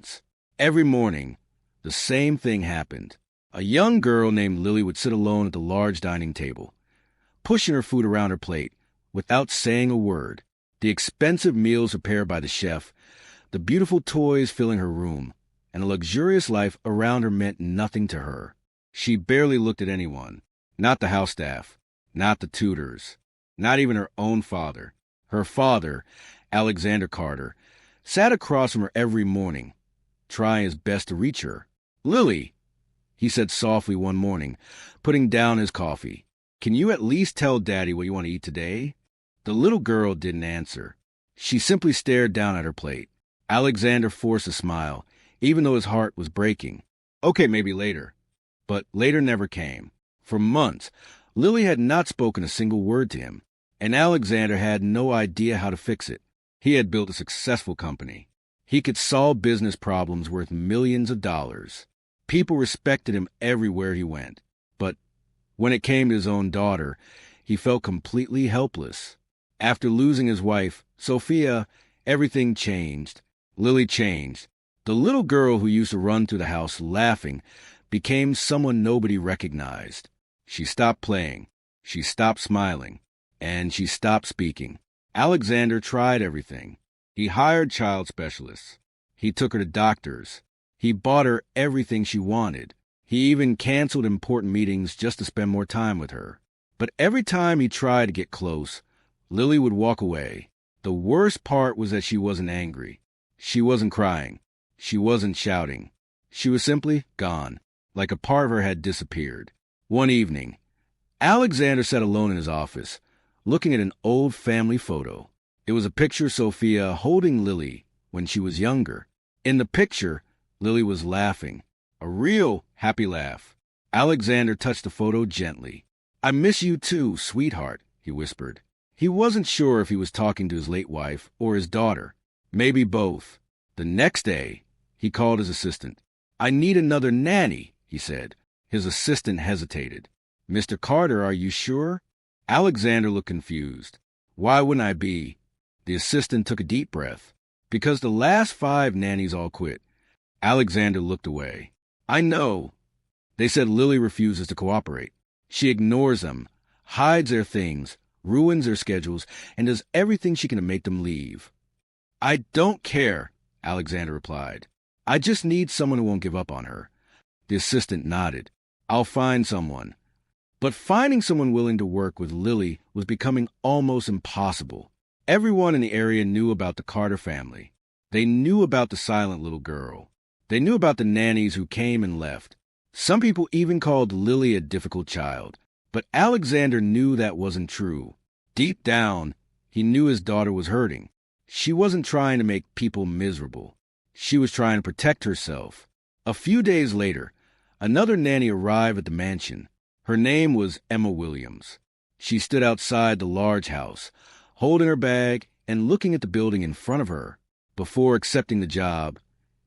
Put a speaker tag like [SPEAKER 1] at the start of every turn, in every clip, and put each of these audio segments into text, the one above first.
[SPEAKER 1] months. Every morning, the same thing happened. A young girl named Lily would sit alone at the large dining table, pushing her food around her plate without saying a word. The expensive meals prepared by the chef, the beautiful toys filling her room, and a luxurious life around her meant nothing to her. She barely looked at anyone, not the house staff, not the tutors, not even her own father. Her father, Alexander Carter, sat across from her every morning, trying his best to reach her. "Lily," he said softly one morning, putting down his coffee, "can you at least tell Daddy what you want to eat today?" The little girl didn't answer. She simply stared down at her plate. Alexander forced a smile, even though his heart was breaking. Okay, maybe later. But later never came. For months, Lily had not spoken a single word to him, and Alexander had no idea how to fix it. He had built a successful company. He could solve business problems worth millions of dollars. People respected him everywhere he went. But when it came to his own daughter, he felt completely helpless. After losing his wife, Sophia, everything changed. Lily changed. The little girl who used to run through the house laughing became someone nobody recognized. She stopped playing. She stopped smiling. And she stopped speaking. Alexander tried everything. He hired child specialists. He took her to doctors. He bought her everything she wanted. He even canceled important meetings just to spend more time with her. But every time he tried to get close, Lily would walk away. The worst part was that she wasn't angry. She wasn't crying. She wasn't shouting. She was simply gone, like a part of her had disappeared. One evening, Alexander sat alone in his office, looking at an old family photo. It was a picture of Sophia holding Lily when she was younger. In the picture, Lily was laughing, a real happy laugh. Alexander touched the photo gently. "I miss you too, sweetheart," he whispered. He wasn't sure if he was talking to his late wife or his daughter. Maybe both. The next day, he called his assistant. "I need another nanny," he said. His assistant hesitated. "Mr. Carter, are you sure?" Alexander looked confused. "Why wouldn't I be?" The assistant took a deep breath. "Because the last 5 nannies all quit." Alexander looked away. "I know. They said Lily refuses to cooperate. She ignores them, hides their things, ruins their schedules, and does everything she can to make them leave." "I don't care," Alexander replied. "I just need someone who won't give up on her." The assistant nodded. "I'll find someone." But finding someone willing to work with Lily was becoming almost impossible. Everyone in the area knew about the Carter family. They knew about the silent little girl. They knew about the nannies who came and left. Some people even called Lily a difficult child. But Alexander knew that wasn't true. Deep down, he knew his daughter was hurting. She wasn't trying to make people miserable. She was trying to protect herself. A few days later, another nanny arrived at the mansion. Her name was Emma Williams. She stood outside the large house, holding her bag and looking at the building in front of her. Before accepting the job,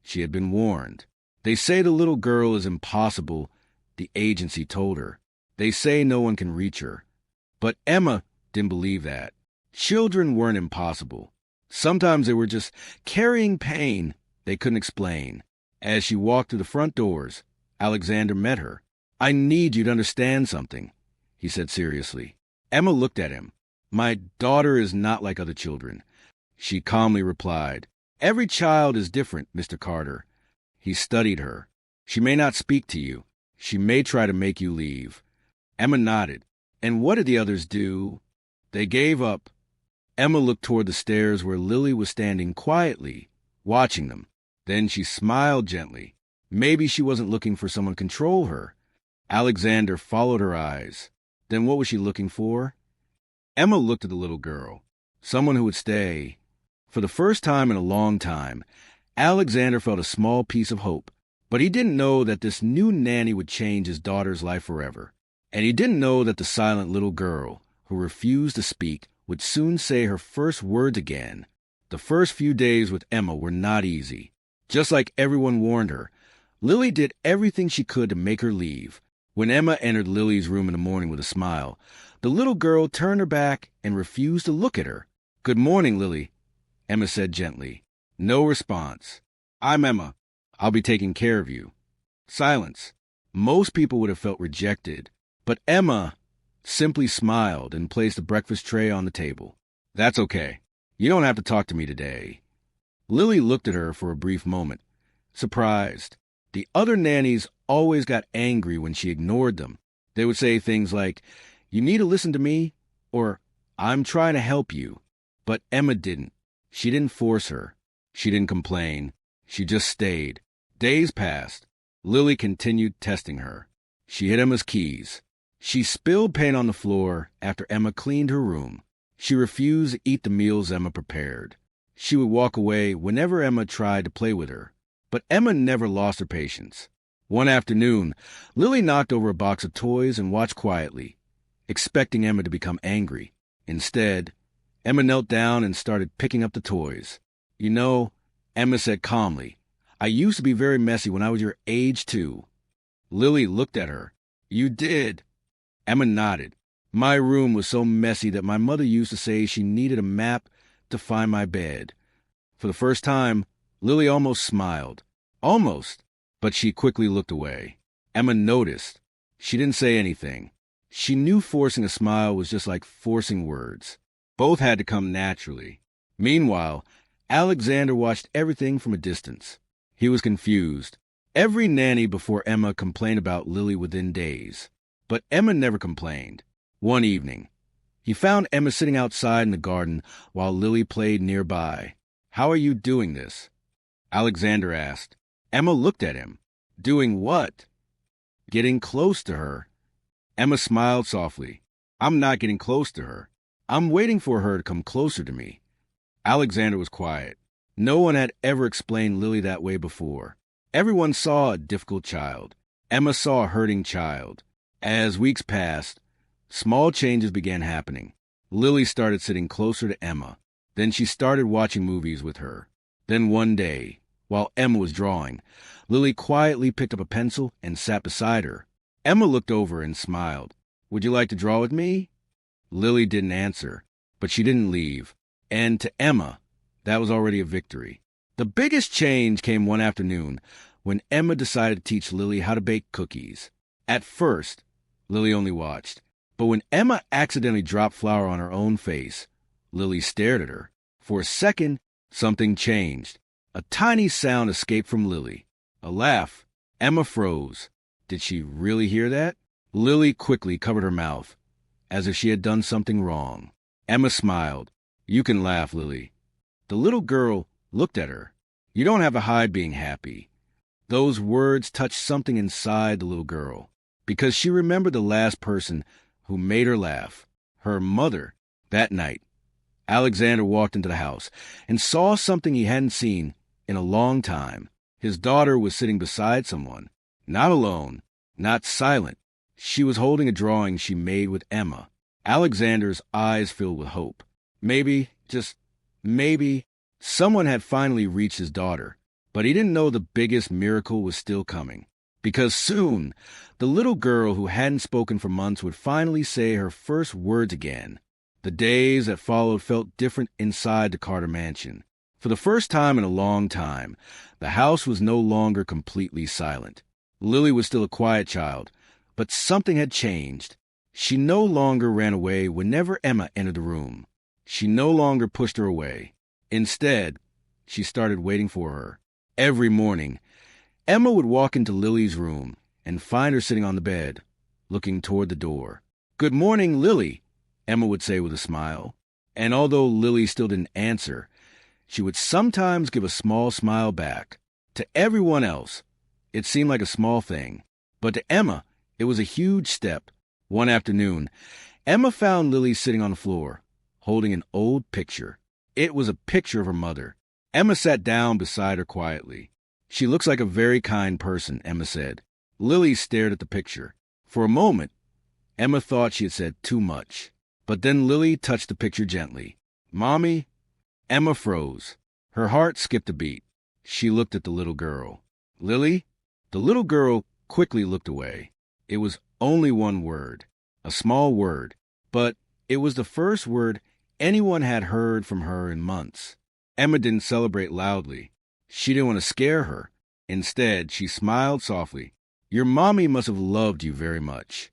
[SPEAKER 1] she had been warned. "They say the little girl is impossible," the agency told her. "They say no one can reach her." But Emma didn't believe that. Children weren't impossible. Sometimes they were just carrying pain they couldn't explain. As she walked through the front doors, Alexander met her. "I need you to understand something," he said seriously. Emma looked at him. "My daughter is not like other children," she calmly replied. "Every child is different, Mr. Carter." He studied her. "She may not speak to you. She may try to make you leave." Emma nodded. "And what did the others do?" "They gave up." Emma looked toward the stairs where Lily was standing quietly, watching them. Then she smiled gently. Maybe she wasn't looking for someone to control her. Alexander followed her eyes. Then what was she looking for? Emma looked at the little girl. Someone who would stay. For the first time in a long time, Alexander felt a small piece of hope. But he didn't know that this new nanny would change his daughter's life forever. And he didn't know that the silent little girl, who refused to speak, would soon say her first words again. The first few days with Emma were not easy. Just like everyone warned her, Lily did everything she could to make her leave. When Emma entered Lily's room in the morning with a smile, the little girl turned her back and refused to look at her. "Good morning, Lily," Emma said gently. No response. "I'm Emma," I'll be taking care of you. Silence. Most people would have felt rejected, but Emma simply smiled and placed the breakfast tray on the table. That's okay. You don't have to talk to me today. Lily looked at her for a brief moment, surprised. The other nannies always got angry when she ignored them. They would say things like, "You need to listen to me," or "I'm trying to help you." But Emma didn't. She didn't force her. She didn't complain. She just stayed. Days passed. Lily continued testing her. She hid Emma's keys. She spilled paint on the floor after Emma cleaned her room. She refused to eat the meals Emma prepared. She would walk away whenever Emma tried to play with her. But Emma never lost her patience. One afternoon, Lily knocked over a box of toys and watched quietly, expecting Emma to become angry. Instead, Emma knelt down and started picking up the toys. "You know," Emma said calmly, "I used to be very messy when I was your age, too." Lily looked at her. "You did?" Emma nodded. "My room was so messy that my mother used to say she needed a map to find my bed." For the first time, Lily almost smiled. Almost. But she quickly looked away. Emma noticed. She didn't say anything. She knew forcing a smile was just like forcing words. Both had to come naturally. Meanwhile, Alexander watched everything from a distance. He was confused. Every nanny before Emma complained about Lily within days. But Emma never complained. One evening, he found Emma sitting outside in the garden while Lily played nearby. "How are you doing this?" Alexander asked. Emma looked at him. "Doing what?" "Getting close to her." Emma smiled softly. "I'm not getting close to her. I'm waiting for her to come closer to me." Alexander was quiet. No one had ever explained Lily that way before. Everyone saw a difficult child. Emma saw a hurting child. As weeks passed, small changes began happening. Lily started sitting closer to Emma. Then she started watching movies with her. Then one day, while Emma was drawing, Lily quietly picked up a pencil and sat beside her. Emma looked over and smiled. "Would you like to draw with me?" Lily didn't answer, but she didn't leave. And to Emma, that was already a victory. The biggest change came one afternoon when Emma decided to teach Lily how to bake cookies. At first, Lily only watched. But when Emma accidentally dropped flour on her own face, Lily stared at her. For a second, something changed. A tiny sound escaped from Lily. A laugh. Emma froze. Did she really hear that? Lily quickly covered her mouth, as if she had done something wrong. Emma smiled. "You can laugh, Lily." The little girl looked at her. "You don't have to hide being happy." Those words touched something inside the little girl, because she remembered the last person who made her laugh, her mother. That night, Alexander walked into the house and saw something he hadn't seen in a long time. His daughter was sitting beside someone, not alone, not silent. She was holding a drawing she made with Emma. Alexander's eyes filled with hope. Maybe, just maybe, someone had finally reached his daughter. But he didn't know the biggest miracle was still coming. Because soon, the little girl who hadn't spoken for months would finally say her first words again. The days that followed felt different inside the Carter mansion. For the first time in a long time, the house was no longer completely silent. Lily was still a quiet child, but something had changed. She no longer ran away whenever Emma entered the room. She no longer pushed her away. Instead, she started waiting for her. Every morning, Emma would walk into Lily's room and find her sitting on the bed, looking toward the door. "Good morning, Lily," Emma would say with a smile. And although Lily still didn't answer, she would sometimes give a small smile back. To everyone else, it seemed like a small thing. But to Emma, it was a huge step. One afternoon, Emma found Lily sitting on the floor, holding an old picture. It was a picture of her mother. Emma sat down beside her quietly. "She looks like a very kind person," Emma said. Lily stared at the picture. For a moment, Emma thought she had said too much. But then Lily touched the picture gently. "Mommy?" Emma froze. Her heart skipped a beat. She looked at the little girl. "Lily?" The little girl quickly looked away. It was only one word, a small word, but it was the first word anyone had heard from her in months. Emma didn't celebrate loudly. She didn't want to scare her. Instead, she smiled softly. Your mommy must have loved you very much.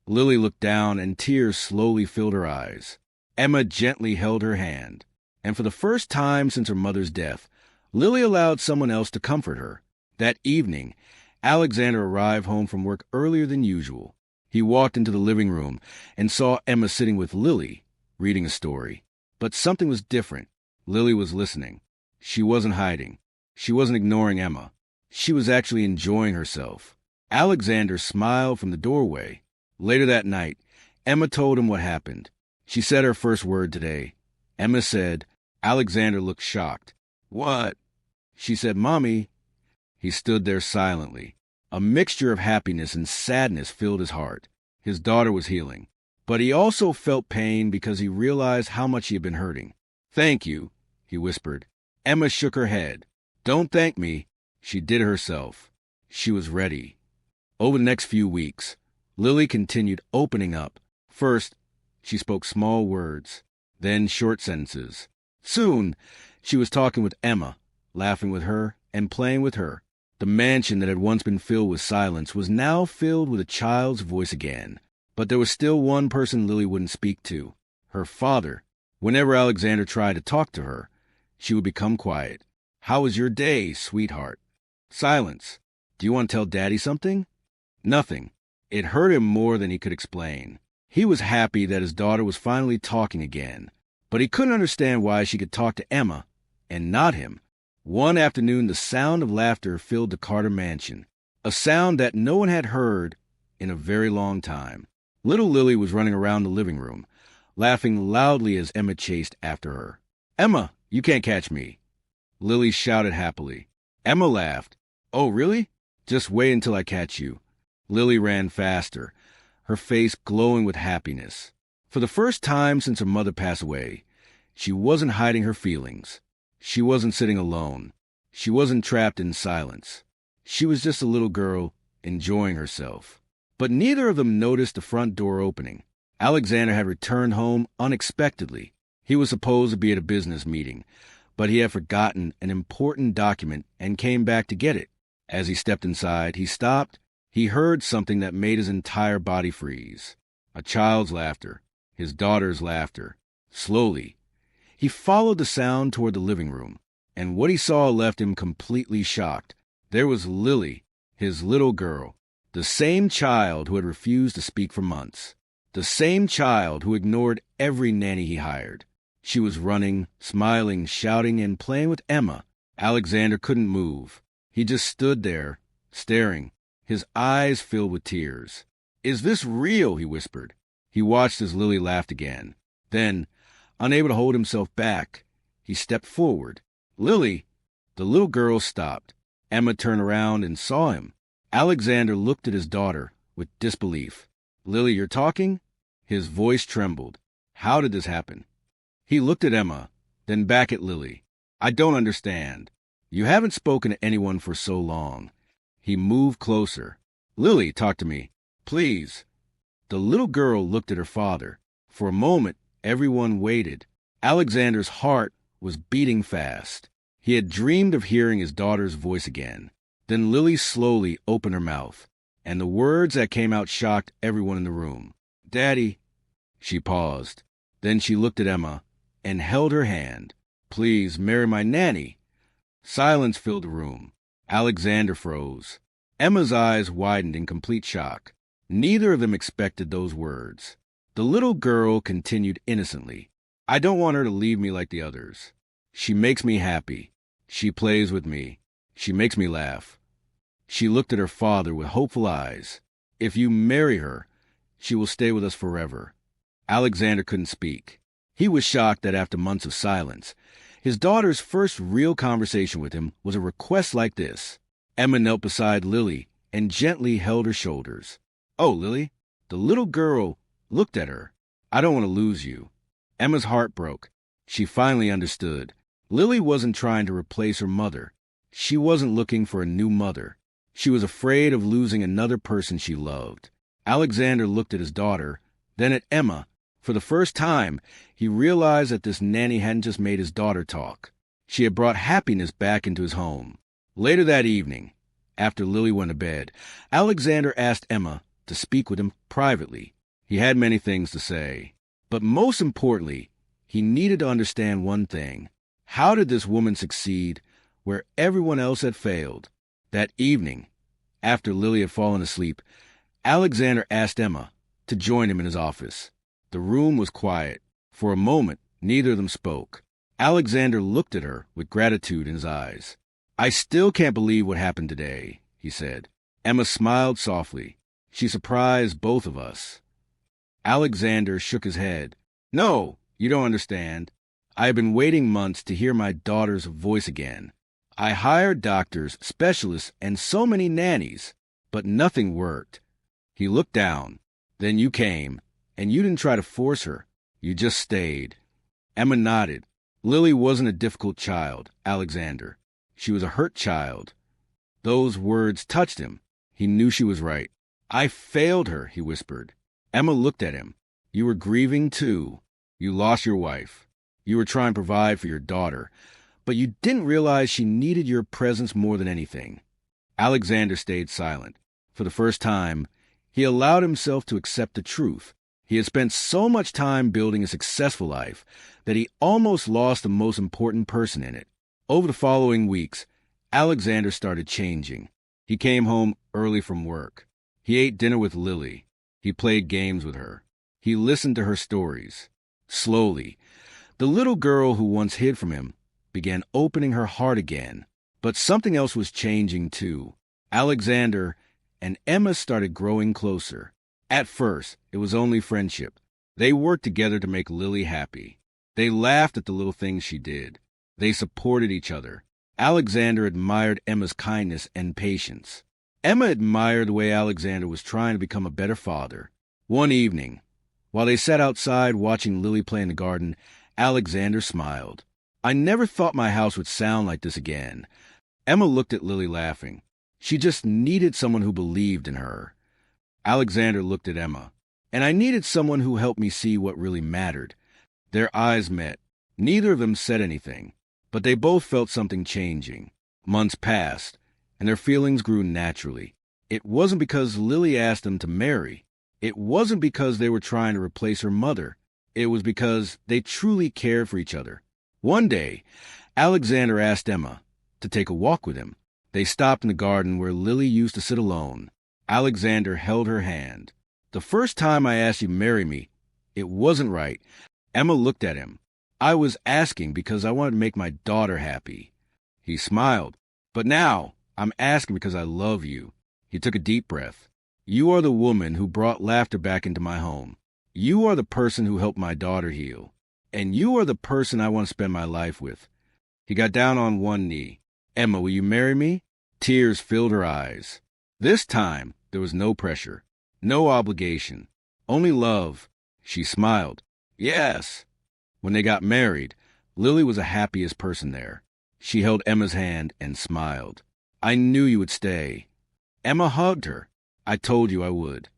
[SPEAKER 1] Lily looked down, and tears slowly filled her eyes. Emma gently held her hand, and for the first time since her mother's death, Lily allowed someone else to comfort her. That evening, Alexander arrived home from work earlier than usual. He walked into the living room and saw Emma sitting with Lily, reading a story. But something was different. Lily was listening. She wasn't hiding. She wasn't ignoring Emma. She was actually enjoying herself. Alexander smiled from the doorway. Later that night, Emma told him what happened. She said her first word today. Emma said. Alexander looked shocked. What? She said, Mommy. He stood there silently. A mixture of happiness and sadness filled his heart. His daughter was healing. But he also felt pain because he realized how much he had been hurting. Thank you, he whispered. Emma shook her head. Don't thank me. She did it herself. She was ready. Over the next few weeks, Lily continued opening up. First, she spoke small words, then short sentences. Soon, she was talking with Emma, laughing with her, and playing with her. The mansion that had once been filled with silence was now filled with a child's voice again. But there was still one person Lily wouldn't speak to, her father. Whenever Alexander tried to talk to her, she would become quiet. How was your day, sweetheart? Silence. Do you want to tell Daddy something? Nothing. It hurt him more than he could explain. He was happy that his daughter was finally talking again, but he couldn't understand why she could talk to Emma and not him. One afternoon, the sound of laughter filled the Carter mansion, a sound that no one had heard in a very long time. Little Lily was running around the living room, laughing loudly as Emma chased after her. Emma, you can't catch me. Lily shouted happily. Emma laughed. Oh, really? Just wait until I catch you. Lily ran faster, her face glowing with happiness. For the first time since her mother passed away, she wasn't hiding her feelings. She wasn't sitting alone. She wasn't trapped in silence. She was just a little girl enjoying herself. But neither of them noticed the front door opening. Alexander had returned home unexpectedly. He was supposed to be at a business meeting, but he had forgotten an important document and came back to get it. As he stepped inside, he stopped. He heard something that made his entire body freeze. A child's laughter, his daughter's laughter. Slowly, he followed the sound toward the living room, and what he saw left him completely shocked. There was Lily, his little girl, the same child who had refused to speak for months, the same child who ignored every nanny he hired. She was running, smiling, shouting, and playing with Emma. Alexander couldn't move. He just stood there, staring, his eyes filled with tears. Is this real? He whispered. He watched as Lily laughed again. Then, unable to hold himself back, he stepped forward. Lily! The little girl stopped. Emma turned around and saw him. Alexander looked at his daughter with disbelief. Lily, you're talking? His voice trembled. How did this happen? He looked at Emma, then back at Lily. I don't understand. You haven't spoken to anyone for so long. He moved closer. Lily, talk to me. Please. The little girl looked at her father. For a moment, everyone waited. Alexander's heart was beating fast. He had dreamed of hearing his daughter's voice again. Then Lily slowly opened her mouth, and the words that came out shocked everyone in the room. Daddy. She paused. Then she looked at Emma and held her hand. Please marry my nanny. Silence filled the room. Alexander froze. Emma's eyes widened in complete shock. Neither of them expected those words. The little girl continued innocently. I don't want her to leave me like the others. She makes me happy. She plays with me. She makes me laugh. She looked at her father with hopeful eyes. If you marry her, she will stay with us forever. Alexander couldn't speak. He was shocked that after months of silence, his daughter's first real conversation with him was a request like this. Emma knelt beside Lily and gently held her shoulders. Oh, Lily. The little girl looked at her. I don't want to lose you. Emma's heart broke. She finally understood. Lily wasn't trying to replace her mother. She wasn't looking for a new mother. She was afraid of losing another person she loved. Alexander looked at his daughter, then at Emma. For the first time, he realized that this nanny hadn't just made his daughter talk. She had brought happiness back into his home. Later that evening, after Lily went to bed, Alexander asked Emma to speak with him privately. He had many things to say, but most importantly, he needed to understand one thing. How did this woman succeed where everyone else had failed? That evening, after Lily had fallen asleep, Alexander asked Emma to join him in his office. The room was quiet. For a moment, neither of them spoke. Alexander looked at her with gratitude in his eyes. "I still can't believe what happened today," he said. Emma smiled softly. "She surprised both of us." Alexander shook his head. "No, you don't understand. I have been waiting months to hear my daughter's voice again. I hired doctors, specialists, and so many nannies, but nothing worked." He looked down. "Then you came, and you didn't try to force her. You just stayed." Emma nodded. Lily wasn't a difficult child, Alexander. She was a hurt child. Those words touched him. He knew she was right. "I failed her," he whispered. Emma looked at him. "You were grieving too. You lost your wife. You were trying to provide for your daughter, but you didn't realize she needed your presence more than anything." Alexander stayed silent. For the first time, he allowed himself to accept the truth. He had spent so much time building a successful life that he almost lost the most important person in it. Over the following weeks, Alexander started changing. He came home early from work. He ate dinner with Lily. He played games with her. He listened to her stories. Slowly, the little girl who once hid from him began opening her heart again. But something else was changing too. Alexander and Emma started growing closer. At first, it was only friendship. They worked together to make Lily happy. They laughed at the little things she did. They supported each other. Alexander admired Emma's kindness and patience. Emma admired the way Alexander was trying to become a better father. One evening, while they sat outside watching Lily play in the garden, Alexander smiled. "I never thought my house would sound like this again." Emma looked at Lily laughing. She just needed someone who believed in her. Alexander looked at Emma. "And I needed someone who helped me see what really mattered." Their eyes met. Neither of them said anything, but they both felt something changing. Months passed, and their feelings grew naturally. It wasn't because Lily asked them to marry. It wasn't because they were trying to replace her mother. It was because they truly cared for each other. One day, Alexander asked Emma to take a walk with him. They stopped in the garden where Lily used to sit alone. Alexander held her hand. "The first time I asked you to marry me, it wasn't right." Emma looked at him. "I was asking because I wanted to make my daughter happy." He smiled. "But now, I'm asking because I love you." He took a deep breath. "You are the woman who brought laughter back into my home. You are the person who helped my daughter heal. And you are the person I want to spend my life with." He got down on one knee. "Emma, will you marry me?" Tears filled her eyes. This time, there was no pressure, no obligation, only love. She smiled. "Yes." When they got married, Lily was the happiest person there. She held Emma's hand and smiled. "I knew you would stay." Emma hugged her. "I told you I would."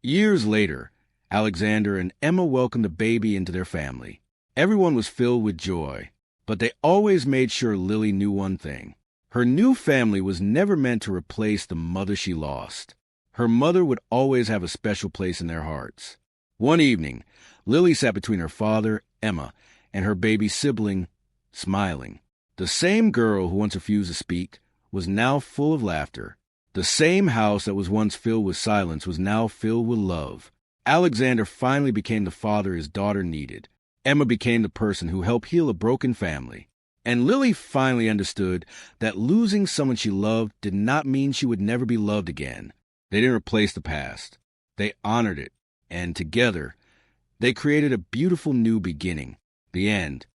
[SPEAKER 1] Years later, Alexander and Emma welcomed a baby into their family. Everyone was filled with joy, but they always made sure Lily knew one thing. Her new family was never meant to replace the mother she lost. Her mother would always have a special place in their hearts. One evening, Lily sat between her father, Emma, and her baby sibling, smiling. The same girl who once refused to speak was now full of laughter. The same house that was once filled with silence was now filled with love. Alexander finally became the father his daughter needed. Emma became the person who helped heal a broken family. And Lily finally understood that losing someone she loved did not mean she would never be loved again. They didn't replace the past. They honored it. And together, they created a beautiful new beginning. The end.